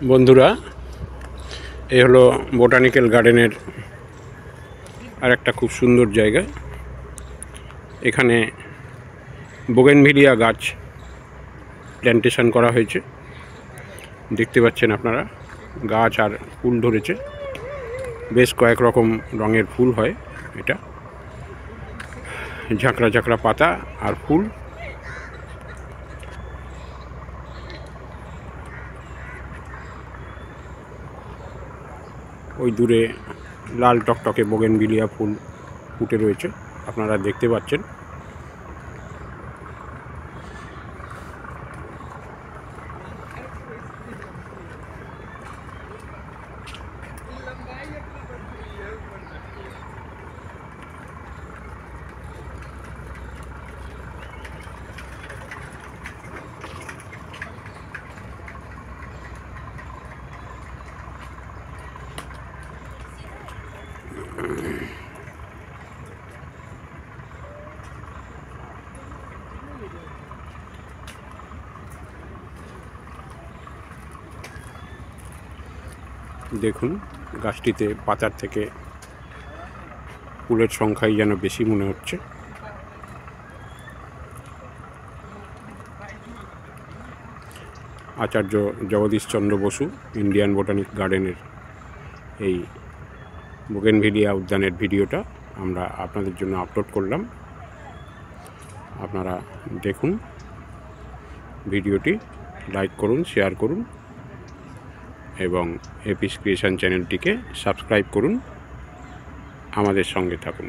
বন্ধুরা, এই হলো বোটানিক্যাল গার্ডেনের আর একটা খুব সুন্দর জায়গা। এখানে বোগেনভিলিয়া গাছ প্ল্যান্টেশন করা হয়েছে। দেখতে পাচ্ছেন আপনারা, গাছ আর ফুল ধরেছে। বেশ কয়েক রকম রঙের ফুল হয়। এটা ঝাঁকড়া ঝাঁকড়া পাতা আর ফুল। ওই দূরে লাল টকটকে বোগেনভিলিয়া ফুল ফুটে রয়েছে, আপনারা দেখতে পাচ্ছেন। দেখুন, গাছটিতে পাতার থেকে ফুলের সংখ্যাই যেন বেশি মনে হচ্ছে। আচার্য জগদীশচন্দ্র বসু ইন্ডিয়ান বোটানিক গার্ডেনের এই বোগেনভিলিয়া উদ্যানের ভিডিওটা আমরা আপনাদের জন্য আপলোড করলাম। আপনারা দেখুন ভিডিওটি, লাইক করুন, শেয়ার করুন এবং এপিস ক্রিয়েশন চ্যানেলটিকে সাবস্ক্রাইব করুন। আমাদের সঙ্গে থাকুন।